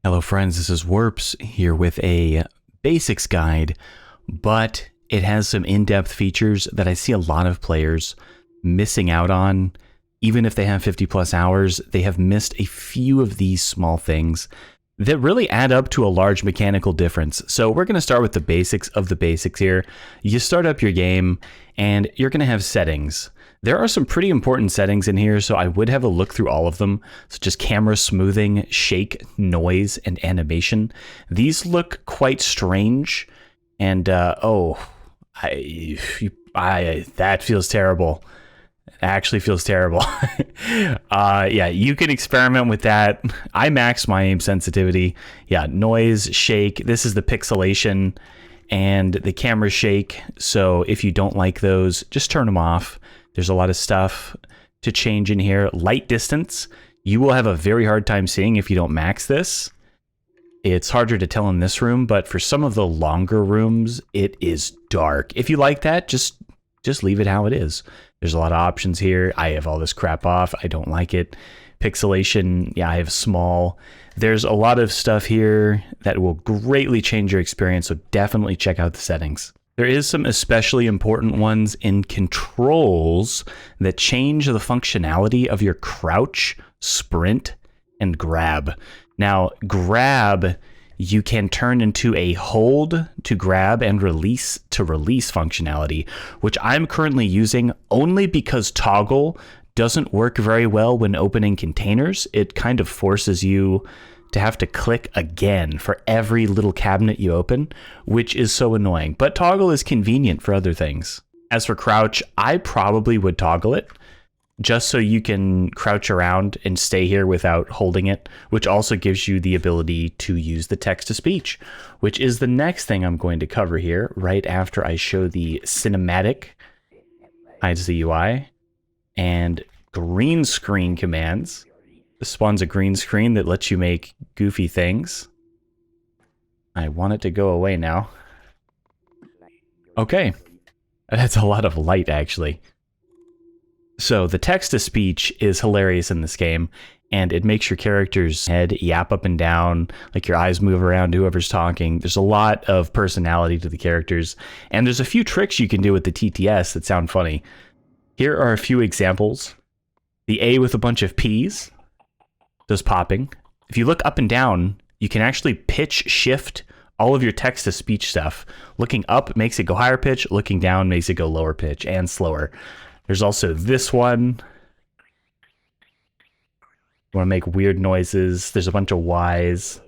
Hello friends, this is Wurps here with a basics guide, but it has some in-depth features that I see a lot of players missing out on. Even if they have 50 plus hours, they have missed a few of these small things that really add up to a large mechanical difference. So we're going to start with the basics of the basics here. You start up your game and you're going to have settings. There are some pretty important settings in here, so I would have a look through all of them, such as camera smoothing, shake, noise, and animation. These look quite strange, and that feels terrible. It actually feels terrible. Yeah, you can experiment with that. I max my aim sensitivity. Yeah, noise, shake. This is the pixelation and the camera shake. So if you don't like those, just turn them off. There's a lot of stuff to change in here. Light distance, you will have a very hard time seeing if you don't max this. It's harder to tell in this room, but for some of the longer rooms, it is dark. If you like that, just leave it how it is. There's a lot of options here. I have all this crap off. I don't like it. Pixelation, yeah, I have small. There's a lot of stuff here that will greatly change your experience, so definitely check out the settings. There is some especially important ones in controls that change the functionality of your crouch, sprint, and grab. Now, grab, you can turn into a hold to grab and release to release functionality, which I'm currently using only because toggle doesn't work very well when opening containers. It kind of forces you to have to click again for every little cabinet you open, which is so annoying. But toggle is convenient for other things. As for crouch, I probably would toggle it just so you can crouch around and stay here without holding it, which also gives you the ability to use the text-to-speech, which is the next thing I'm going to cover here right after I show the cinematic, hides the UI, and green screen commands. This spawns a green screen that lets you make goofy things. I want it to go away now. Okay. That's a lot of light, actually. So the text-to-speech is hilarious in this game, and it makes your character's head yap up and down, like your eyes move around to whoever's talking. There's a lot of personality to the characters, and there's a few tricks you can do with the TTS that sound funny. Here are a few examples. The A with a bunch of P's does popping. If you look up and down, you can actually pitch shift all of your text-to-speech stuff. Looking up makes it go higher pitch, looking down makes it go lower pitch and slower. There's also this one. You want to make weird noises. There's a bunch of Y's.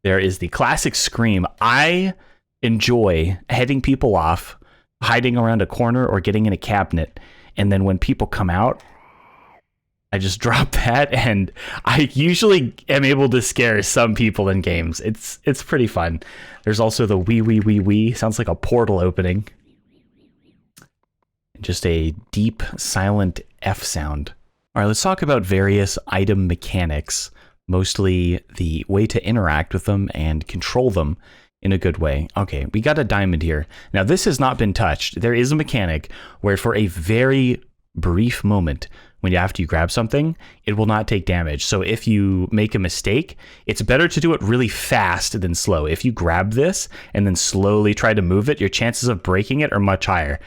There is the classic scream. I enjoy heading people off, hiding around a corner or getting in a cabinet, and then when people come out, I just drop that, and I usually am able to scare some people in games. It's pretty fun. There's also the wee wee wee wee. Sounds like a portal opening. Just a deep, silent F sound. All right, let's talk about various item mechanics, mostly the way to interact with them and control them in a good way. Okay, we got a diamond here. Now, this has not been touched. There is a mechanic where for a very brief moment, after you grab something, it will not take damage. So if you make a mistake, it's better to do it really fast than slow. If you grab this and then slowly try to move it, your chances of breaking it are much higher.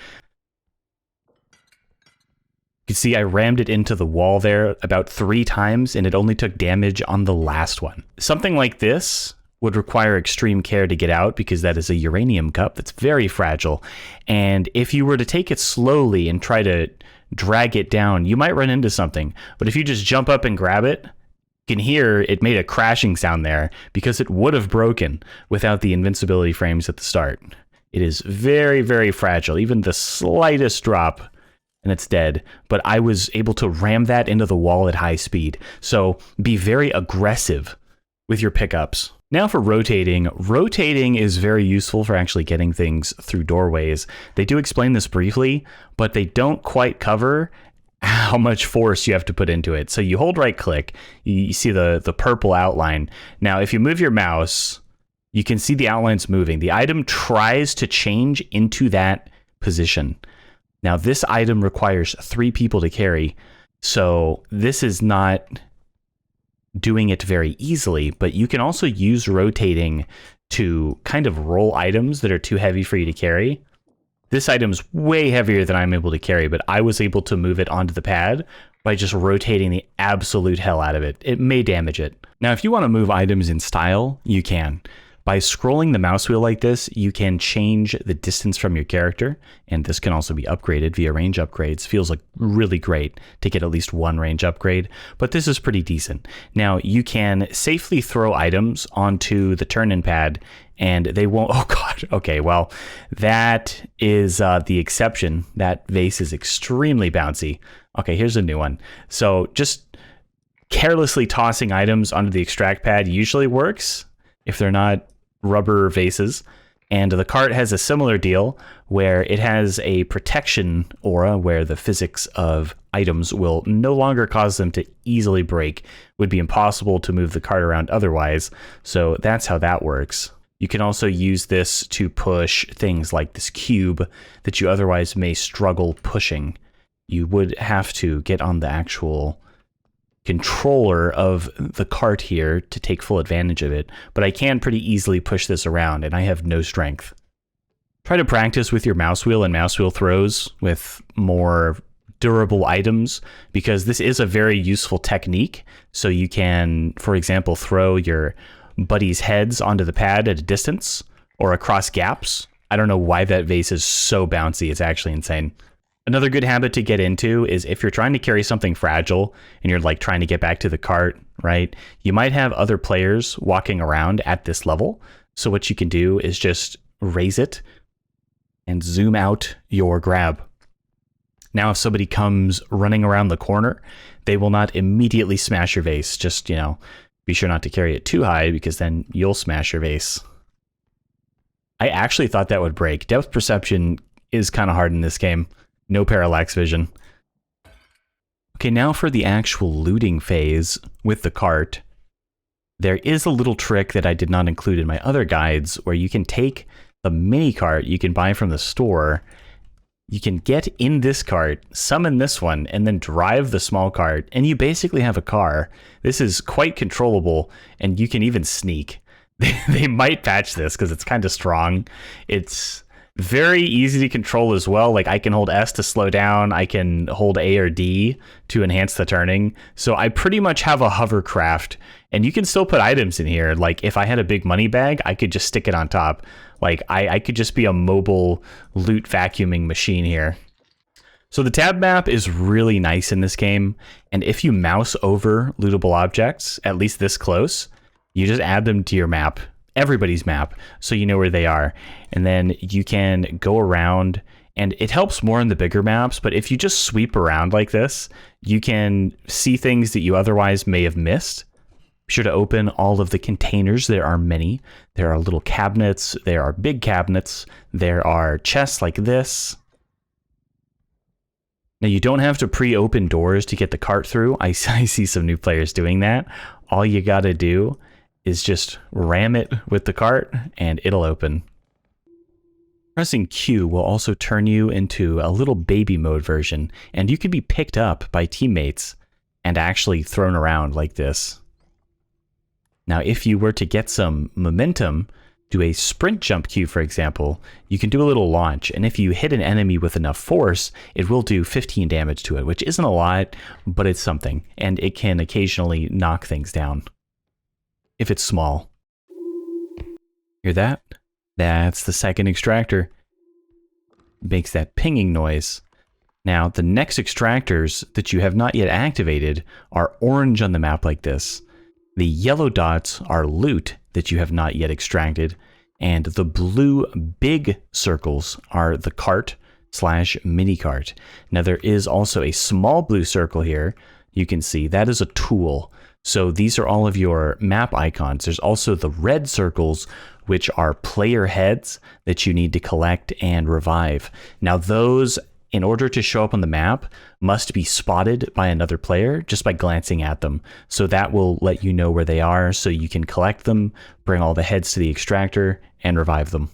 You can see I rammed it into the wall there about 3 times, and it only took damage on the last one. Something like this would require extreme care to get out because that is a uranium cup that's very fragile. And if you were to take it slowly and try to drag it down, you might run into something. But if you just jump up and grab it, you can hear it made a crashing sound there because it would have broken without the invincibility frames at the start. It is very, very fragile. Even the slightest drop and it's dead. But I was able to ram that into the wall at high speed. So be very aggressive with your pickups. Now for rotating. Rotating is very useful for actually getting things through doorways. They do explain this briefly, but they don't quite cover how much force you have to put into it. So you hold right click, you see the purple outline. Now if you move your mouse, you can see the outlines moving. The item tries to change into that position. Now this item requires 3 people to carry, so this is not doing it very easily, but you can also use rotating to kind of roll items that are too heavy for you to carry. This item's way heavier than I'm able to carry, but I was able to move it onto the pad by just rotating the absolute hell out of it. It may damage it. Now, if you want to move items in style, you can. By scrolling the mouse wheel like this, you can change the distance from your character, and this can also be upgraded via range upgrades. Feels like really great to get at least one range upgrade, but this is pretty decent. Now, you can safely throw items onto the turn-in pad, and they won't... Oh, God. Okay, well, that is the exception. That vase is extremely bouncy. Okay, here's a new one. So just carelessly tossing items onto the extract pad usually works if they're not rubber vases. And the cart has a similar deal where it has a protection aura where the physics of items will no longer cause them to easily break. It would be impossible to move the cart around otherwise. So that's how that works. You can also use this to push things like this cube that you otherwise may struggle pushing. You would have to get on the actual controller of the cart here to take full advantage of it, but I can pretty easily push this around, and I have no strength. Try to practice with your mouse wheel and mouse wheel throws with more durable items, because this is a very useful technique. So you can, for example, throw your buddies' heads onto the pad at a distance or across gaps. I don't know why that vase is so bouncy. It's actually insane. Another good habit to get into is if you're trying to carry something fragile and you're like trying to get back to the cart, right? You might have other players walking around at this level. So what you can do is just raise it and zoom out your grab. Now, if somebody comes running around the corner, they will not immediately smash your vase. Just, be sure not to carry it too high because then you'll smash your vase. I actually thought that would break. Depth perception is kind of hard in this game. No parallax vision. Okay, now for the actual looting phase with the cart. There is a little trick that I did not include in my other guides where you can take the mini cart you can buy from the store. You can get in this cart, summon this one, and then drive the small cart, and you basically have a car. This is quite controllable, and you can even sneak. They might patch this because it's kind of strong. It's very easy to control as well. Like I can hold S to slow down. I can hold A or D to enhance the turning. So I pretty much have a hovercraft, and you can still put items in here. Like if I had a big money bag, I could just stick it on top. Like I could just be a mobile loot vacuuming machine here. So the tab map is really nice in this game. And if you mouse over lootable objects, at least this close, you just add them to your map, everybody's map, so you know where they are. And then you can go around, and it helps more in the bigger maps, but if you just sweep around like this, you can see things that you otherwise may have missed. Be sure to open all of the containers. There are many. There are little cabinets, there are big cabinets, there are chests like this. Now you don't have to pre-open doors to get the cart through. I see some new players doing that. All you gotta do is just ram it with the cart and it'll open. Pressing Q will also turn you into a little baby mode version, and you can be picked up by teammates and actually thrown around like this. Now, if you were to get some momentum, do a sprint jump Q, for example, you can do a little launch, and if you hit an enemy with enough force, it will do 15 damage to it, which isn't a lot, but it's something, and it can occasionally knock things down if it's small. Hear that? That's the second extractor. Makes that pinging noise. Now, the next extractors that you have not yet activated are orange on the map like this. The yellow dots are loot that you have not yet extracted, and the blue big circles are the cart / mini cart. Now, there is also a small blue circle here. You can see that is a tool. So these are all of your map icons. There's also the red circles, which are player heads that you need to collect and revive. Now those, in order to show up on the map, must be spotted by another player just by glancing at them. So that will let you know where they are, so you can collect them, bring all the heads to the extractor, and revive them.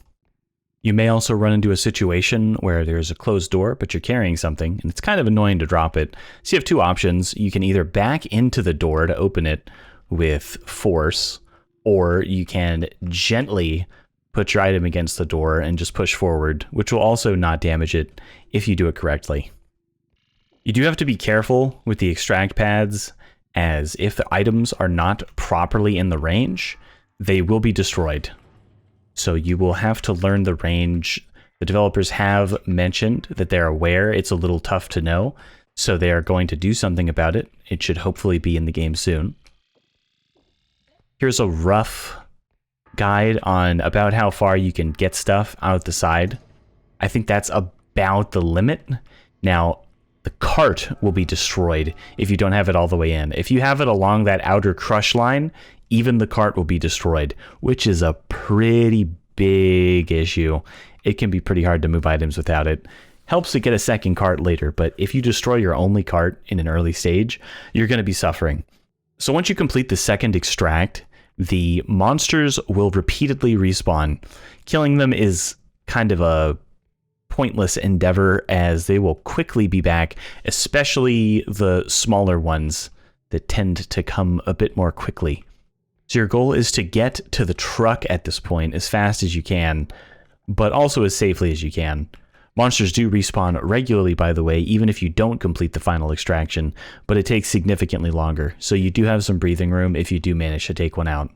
You may also run into a situation where there's a closed door, but you're carrying something, and it's kind of annoying to drop it. So you have two options. You can either back into the door to open it, with force, or you can gently put your item against the door and just push forward, which will also not damage it if you do it correctly. You do have to be careful with the extract pads, as if the items are not properly in the range, they will be destroyed. So you will have to learn the range. The developers have mentioned that they're aware it's a little tough to know, so they are going to do something about it. It should hopefully be in the game soon. Here's a rough guide on about how far you can get stuff out the side. I think that's about the limit. Now, the cart will be destroyed if you don't have it all the way in. If you have it along that outer crush line, even the cart will be destroyed, which is a pretty big issue. It can be pretty hard to move items without it. Helps to get a second cart later, but if you destroy your only cart in an early stage, you're going to be suffering. So once you complete the second extract, the monsters will repeatedly respawn. Killing them is kind of a pointless endeavor, as they will quickly be back, especially the smaller ones that tend to come a bit more quickly. So your goal is to get to the truck at this point as fast as you can, but also as safely as you can. Monsters do respawn regularly, by the way, even if you don't complete the final extraction, but it takes significantly longer, so you do have some breathing room if you do manage to take one out.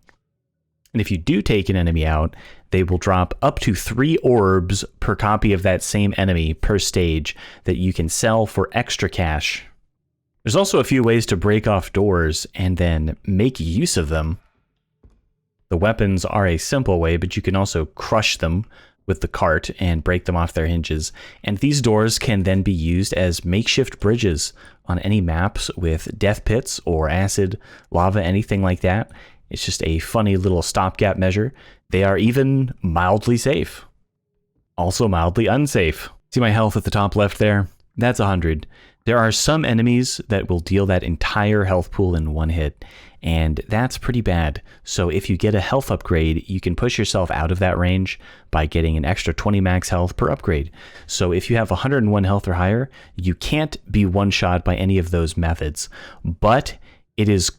And if you do take an enemy out, they will drop up to 3 orbs per copy of that same enemy per stage that you can sell for extra cash. There's also a few ways to break off doors and then make use of them. The weapons are a simple way, but you can also crush them with the cart and break them off their hinges. And these doors can then be used as makeshift bridges on any maps with death pits or acid, lava, anything like that. It's just a funny little stopgap measure. They are even mildly safe. Also mildly unsafe. See my health at the top left there? That's 100. There are some enemies that will deal that entire health pool in one hit, and that's pretty bad. So if you get a health upgrade, you can push yourself out of that range by getting an extra 20 max health per upgrade. So if you have 101 health or higher, you can't be one-shot by any of those methods, but it is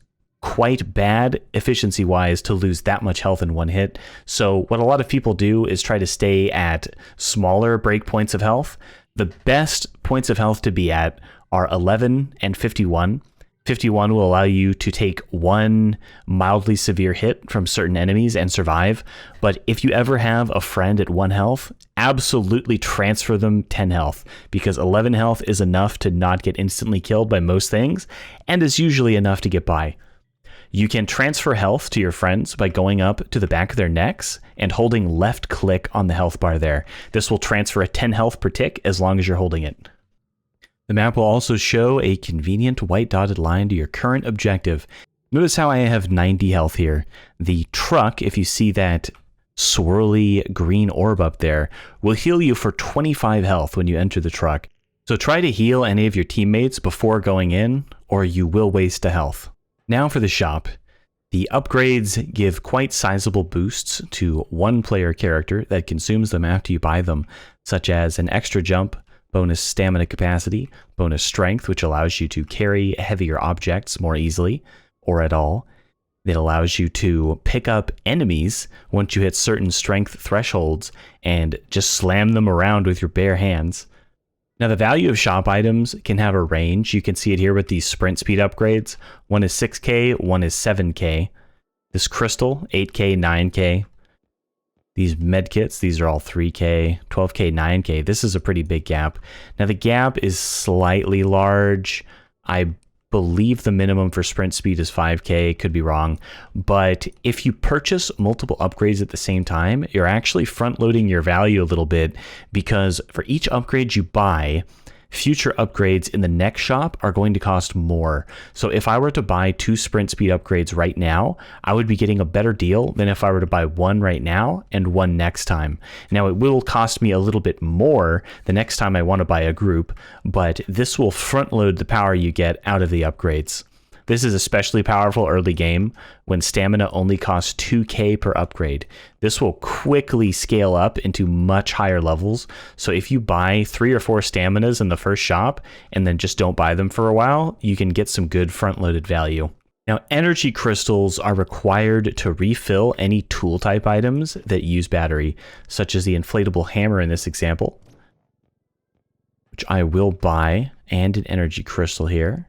quite bad efficiency-wise to lose that much health in one hit. So what a lot of people do is try to stay at smaller breakpoints of health. The best points of health to be at are 11 and 51. 51 will allow you to take one mildly severe hit from certain enemies and survive. But if you ever have a friend at 1 health, absolutely transfer them 10 health, because 11 health is enough to not get instantly killed by most things, and is usually enough to get by. You can transfer health to your friends by going up to the back of their necks and holding left click on the health bar there. This will transfer a 10 health per tick as long as you're holding it. The map will also show a convenient white dotted line to your current objective. Notice how I have 90 health here. The truck, if you see that swirly green orb up there, will heal you for 25 health when you enter the truck. So try to heal any of your teammates before going in, or you will waste a health. Now for the shop. The upgrades give quite sizable boosts to one player character that consumes them after you buy them, such as an extra jump, bonus stamina capacity, bonus strength, which allows you to carry heavier objects more easily, or at all. It allows you to pick up enemies once you hit certain strength thresholds and just slam them around with your bare hands. Now, the value of shop items can have a range. You can see it here with these sprint speed upgrades. One is 6k, one is 7k. This crystal, 8k, 9k. These medkits, these are all 3k, 12k, 9k. This is a pretty big gap. Now, the gap is slightly large. I believe the minimum for sprint speed is 5k, could be wrong. But if you purchase multiple upgrades at the same time, you're actually front loading your value a little bit, because for each upgrade you buy, future upgrades in the next shop are going to cost more. So if I were to buy 2 sprint speed upgrades right now, I would be getting a better deal than if I were to buy 1 right now and 1 next time. Now, it will cost me a little bit more the next time I want to buy a group, but this will front load the power you get out of the upgrades. This is especially powerful early game when stamina only costs 2k per upgrade. This will quickly scale up into much higher levels. So if you buy 3 or 4 staminas in the first shop and then just don't buy them for a while, you can get some good front-loaded value. Now, energy crystals are required to refill any tool type items that use battery, such as the inflatable hammer in this example, which I will buy, and an energy crystal here.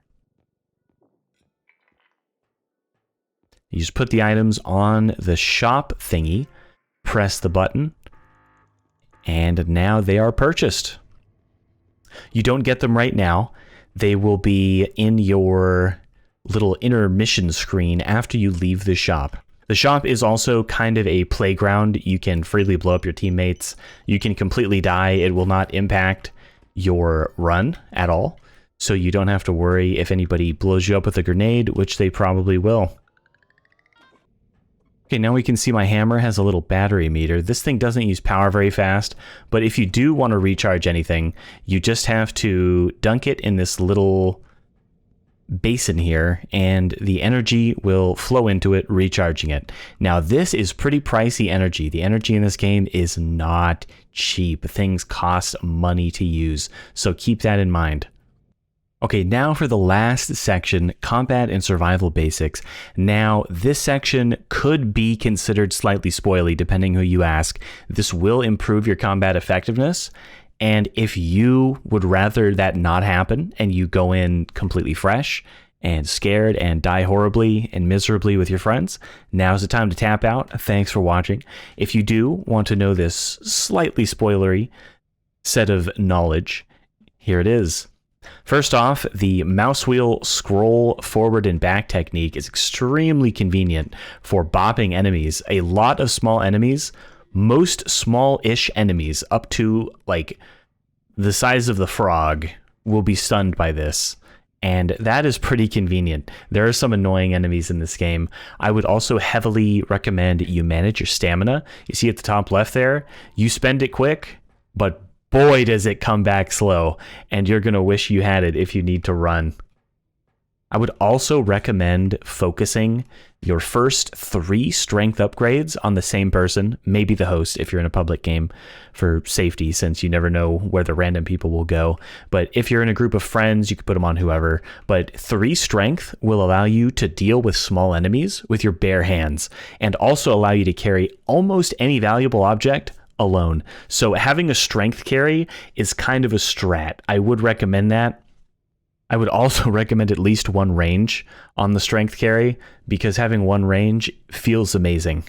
You just put the items on the shop thingy, press the button, and now they are purchased. You don't get them right now. They will be in your little intermission screen after you leave the shop. The shop is also kind of a playground. You can freely blow up your teammates. You can completely die. It will not impact your run at all. So you don't have to worry if anybody blows you up with a grenade, which they probably will. Okay, now we can see my hammer has a little battery meter. This thing doesn't use power very fast, but if you do want to recharge anything, you just have to dunk it in this little basin here, and the energy will flow into it, recharging it. Now, this is pretty pricey energy. The energy in this game is not cheap. Things cost money to use, so keep that in mind. Okay, now for the last section, combat and survival basics. Now, this section could be considered slightly spoily, depending who you ask. This will improve your combat effectiveness, and if you would rather that not happen, and you go in completely fresh and scared and die horribly and miserably with your friends, now's the time to tap out. Thanks for watching. If you do want to know this slightly spoilery set of knowledge, here it is. First off, the mouse wheel scroll forward and back technique is extremely convenient for bopping enemies. A lot of small enemies, most small-ish enemies up to like the size of the frog, will be stunned by this. And that is pretty convenient. There are some annoying enemies in this game. I would also heavily recommend you manage your stamina. You see at the top left there, you spend it quick, but boy, does it come back slow, and you're going to wish you had it if you need to run. I would also recommend focusing your first 3 strength upgrades on the same person, maybe the host if you're in a public game for safety, since you never know where the random people will go. But if you're in a group of friends, you can put them on whoever. But 3 strength will allow you to deal with small enemies with your bare hands, and also allow you to carry almost any valuable object alone. So having a strength carry is kind of a strat. I would recommend that. I would also recommend at least 1 range on the strength carry, because having 1 range feels amazing.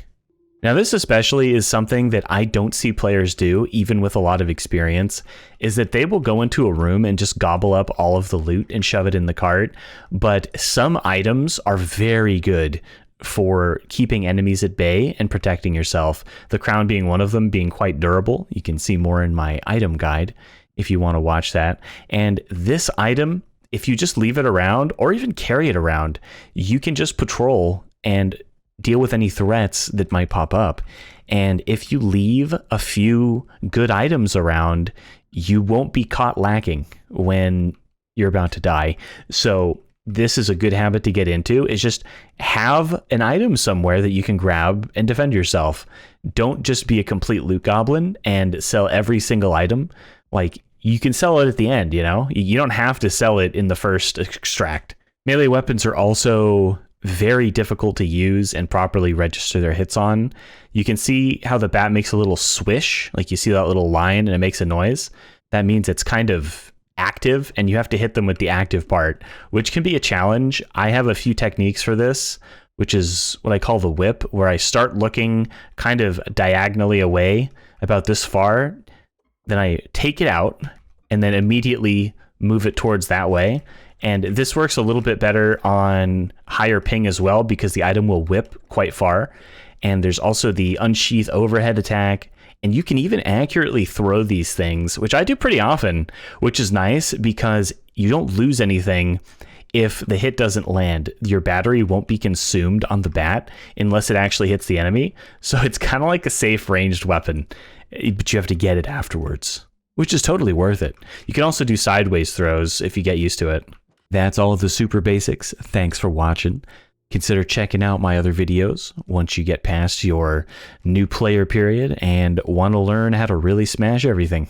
Now, this especially is something that I don't see players do, even with a lot of experience, is that they will go into a room and just gobble up all of the loot and shove it in the cart. But some items are very good for keeping enemies at bay and protecting yourself. The crown being one of them, being quite durable. You can see more in my item guide if you want to watch that. And this item, if you just leave it around or even carry it around, you can just patrol and deal with any threats that might pop up. And if you leave a few good items around, you won't be caught lacking when you're about to die. So this is a good habit to get into, is just have an item somewhere that you can grab and defend yourself. Don't just be a complete loot goblin and sell every single item. Like, you can sell it at the end, you know? You don't have to sell it in the first extract. Melee weapons are also very difficult to use and properly register their hits on. You can see how the bat makes a little swish, like you see that little line and it makes a noise. That means it's kind of active, and you have to hit them with the active part, which can be a challenge. I have a few techniques for this, which is what I call the whip, where I start looking kind of diagonally away about this far, then I take it out and then immediately move it towards that way. And this works a little bit better on higher ping as well, because the item will whip quite far. And there's also the unsheath overhead attack. And you can even accurately throw these things, which I do pretty often, which is nice because you don't lose anything if the hit doesn't land. Your battery won't be consumed on the bat unless it actually hits the enemy. So it's kind of like a safe ranged weapon, but you have to get it afterwards, which is totally worth it. You can also do sideways throws if you get used to it. That's all of the super basics. Thanks for watching. Consider checking out my other videos once you get past your new player period and want to learn how to really smash everything.